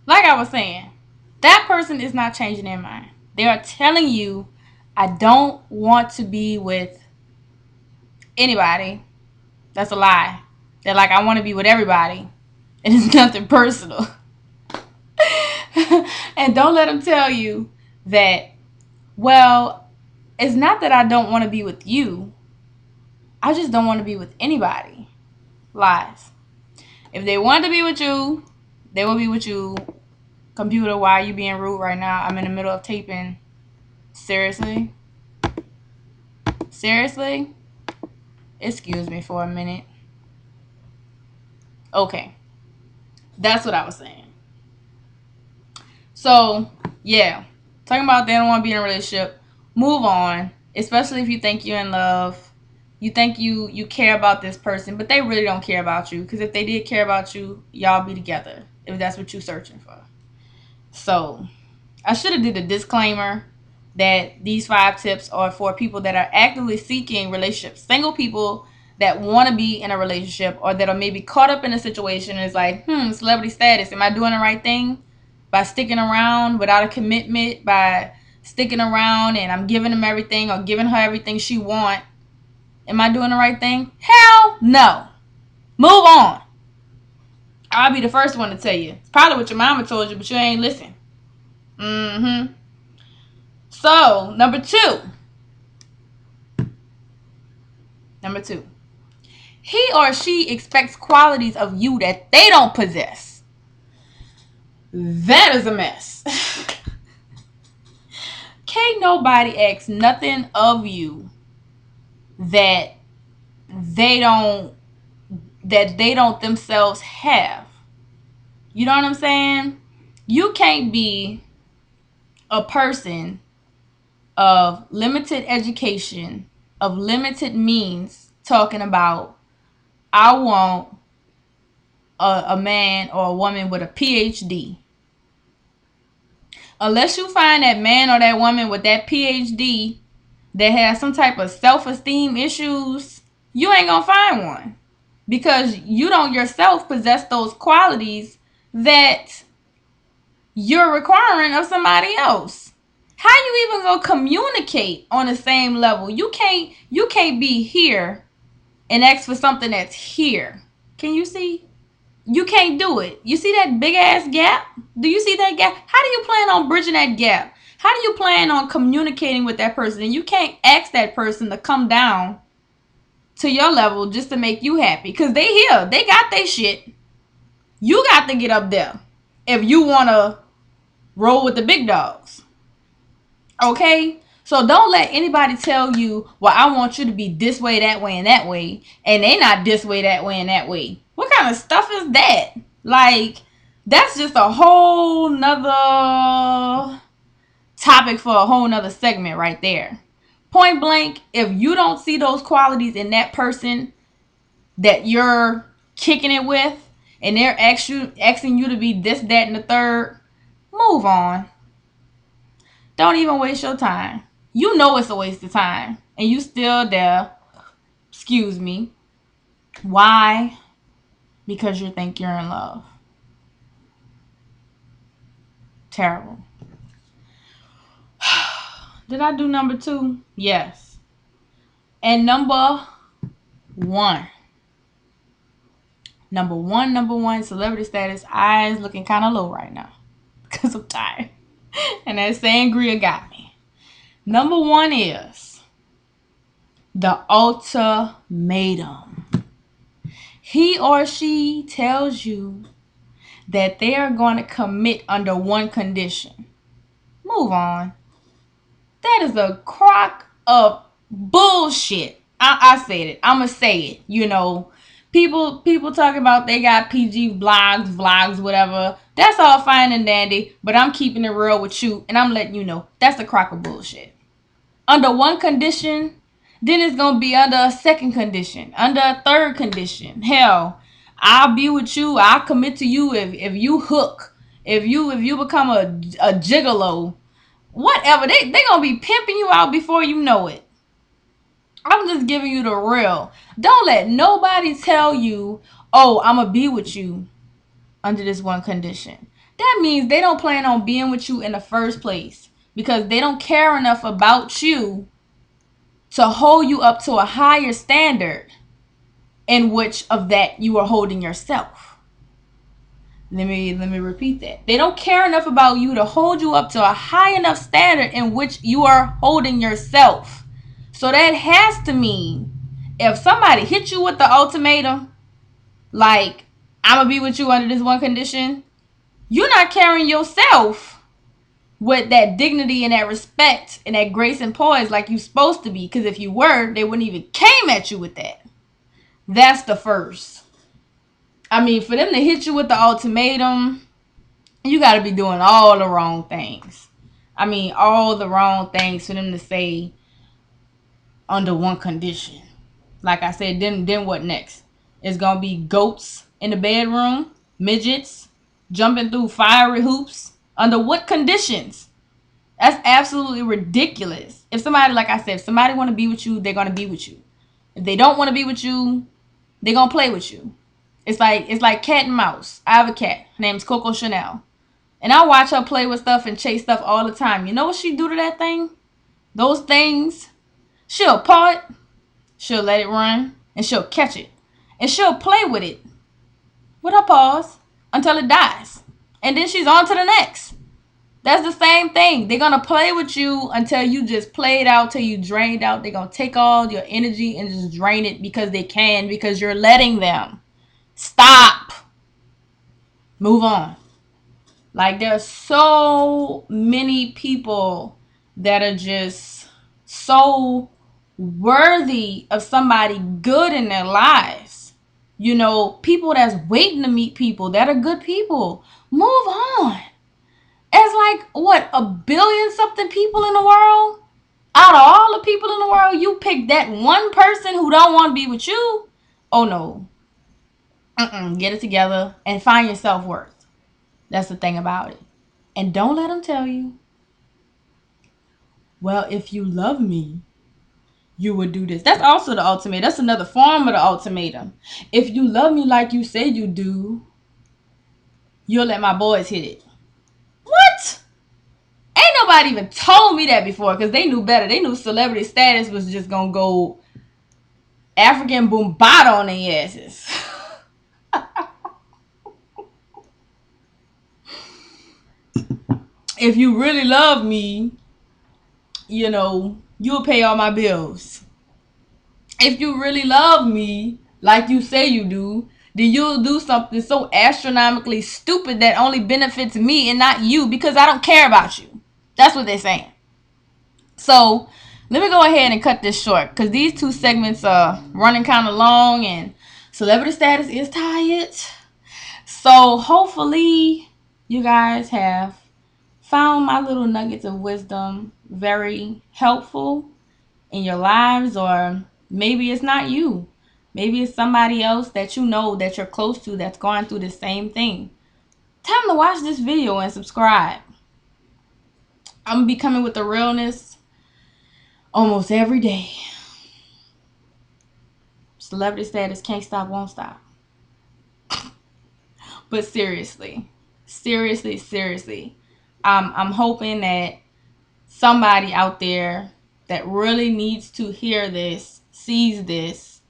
Like I was saying, that person is not changing their mind. They are telling you, I don't want to be with anybody. That's a lie. They're like, I want to be with everybody. And it's nothing personal. And don't let them tell you that, well, it's not that I don't want to be with you. I just don't want to be with anybody. Lies. If they want to be with you, they will be with you. Computer, why are you being rude right now? I'm in the middle of taping. Seriously? Seriously? Excuse me for a minute. Okay. That's what I was saying. So, yeah. Talking about they don't want to be in a relationship. Move on. Especially if you think you're in love. You think you care about this person, but they really don't care about you. Because if they did care about you, y'all be together. If that's what you're searching for. So, I should have did a disclaimer that these 5 tips are for people that are actively seeking relationships. Single people that want to be in a relationship or that are maybe caught up in a situation and is like, celebrity status. Am I doing the right thing? By sticking around without a commitment, by sticking around and I'm giving him everything or giving her everything she want. Am I doing the right thing? Hell no. Move on. I'll be the first one to tell you. It's probably what your mama told you, but you ain't listen. Mm-hmm. So, number two. He or she expects qualities of you that they don't possess. That is a mess. Can't nobody ask nothing of you that they don't themselves have. You know what I'm saying? You can't be a person of limited education, of limited means, talking about, I want a man or a woman with a PhD. Unless you find that man or that woman with that PhD that has some type of self-esteem issues, you ain't gonna find one. Because you don't yourself possess those qualities that you're requiring of somebody else. How you even gonna communicate on the same level? You can't be here and ask for something that's here. Can you see? You can't do it. You see that big ass gap? Do you see that gap? How do you plan on bridging that gap? How do you plan on communicating with that person? And you can't ask that person to come down to your level just to make you happy. Because they here. They got their shit. You got to get up there if you want to roll with the big dogs. Okay? So don't let anybody tell you, well, I want you to be this way, that way, and that way. And they not this way, that way, and that way. What kind of stuff is that? Like, that's just a whole nother topic for a whole nother segment right there. Point blank, if you don't see those qualities in that person that you're kicking it with, and they're asking you to be this, that, and the third, move on. Don't even waste your time. You know it's a waste of time, and you still there. Excuse me. Why? Because you think you're in love. Terrible. Did I do number 2? Yes. And number 1. Number one, celebrity status. Eyes looking kind of low right now because I'm tired. And that sangria got me. Number 1 is the ultimatum. He or she tells you that they are going to commit under one condition. Move on. That is a crock of bullshit. I said it. I'm going to say it. You know, people talking about they got PG vlogs, whatever. That's all fine and dandy, but I'm keeping it real with you, and I'm letting you know that's a crock of bullshit. Under one condition, then it's going to be under a second condition, under a third condition. Hell, I'll be with you. I'll commit to you if you hook, if you become a gigolo, whatever. They gonna be pimping you out before you know it. I'm just giving you the real. Don't let nobody tell you, oh, I'm gonna be with you under this one condition. that means they don't plan on being with you in the first place, because they don't care enough about you to hold you up to a higher standard in which of that you are holding yourself. Let me repeat that. They don't care enough about you to hold you up to a high enough standard in which you are holding yourself. So that has to mean if somebody hit you with the ultimatum, like, I'm gonna be with you under this one condition, you're not carrying yourself with that dignity and that respect and that grace and poise like you're supposed to be. Because if you were, they wouldn't even came at you with that. That's the first. I mean, for them to hit you with the ultimatum, you got to be doing all the wrong things. I mean, all the wrong things for them to say under one condition. Like I said, then what next? It's going to be goats in the bedroom, midgets, jumping through fiery hoops. Under what conditions? That's absolutely ridiculous. If somebody, like I said, if somebody want to be with you, they're going to be with you. If they don't want to be with you, they're going to play with you. It's like cat and mouse. I have a cat. Her name's Coco Chanel. And I watch her play with stuff and chase stuff all the time. You know what she do to that thing? Those things, she'll paw it, she'll let it run, and she'll catch it. And she'll play with it with her paws until it dies. And then she's on to the next. That's the same thing. They're going to play with you until you just play it out, till you drained out. They're going to take all your energy and just drain it because they can, because you're letting them. Stop. Move on. Like, there's so many people that are just so worthy of somebody good in their lives. You know, people that's waiting to meet people that are good people. Move on. It's like, what, 1 billion something people in the world? Out of all the people in the world, you pick that one person who don't want to be with you? Oh, no. Get it together and find your self-worth. That's the thing about it. And don't let them tell you, well, if you love me, you would do this. That's also the ultimatum. That's another form of the ultimatum. If you love me like you say you do, you'll let my boys hit it. What? Ain't nobody even told me that before, because they knew better. They knew celebrity status was just going to go African Boombada on their asses. If you really love me, you know, you'll pay all my bills. If you really love me, like you say you do, then you'll do something so astronomically stupid that only benefits me and not you, because I don't care about you. That's what they're saying. So let me go ahead and cut this short, because these two segments are running kind of long and celebrity status is tired. So hopefully you guys have found my little nuggets of wisdom very helpful in your lives, or maybe it's not you. Maybe it's somebody else that you know that you're close to that's going through the same thing. Tell them to watch this video and subscribe. I'm going to be coming with the realness almost every day. Celebrity status can't stop, won't stop. But seriously, I'm hoping that somebody out there that really needs to hear this sees this,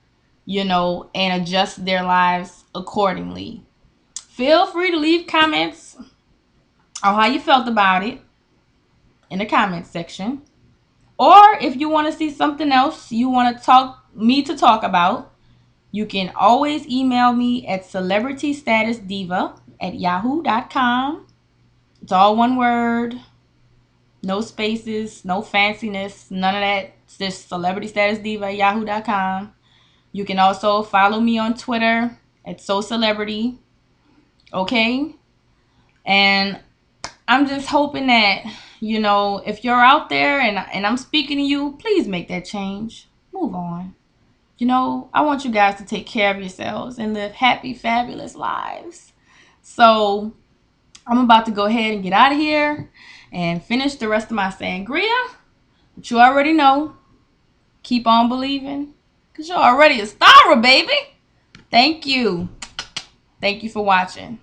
you know, and adjust their lives accordingly. Feel free to leave comments on how you felt about it in the comments section. Or if you want to see something else you want to talk about, you can always email me at celebritystatusdiva@yahoo.com. It's all one word. No spaces, no fanciness, none of that. It's just celebritystatusdiva@yahoo.com. You can also follow me on Twitter at SoCelebrity. Okay? And I'm just hoping that, you know, if you're out there and I'm speaking to you, please make that change. Move on. You know, I want you guys to take care of yourselves and live happy, fabulous lives. So I'm about to go ahead and get out of here and finish the rest of my sangria. But you already know, keep on believing, because you're already a star, baby. Thank you. Thank you for watching.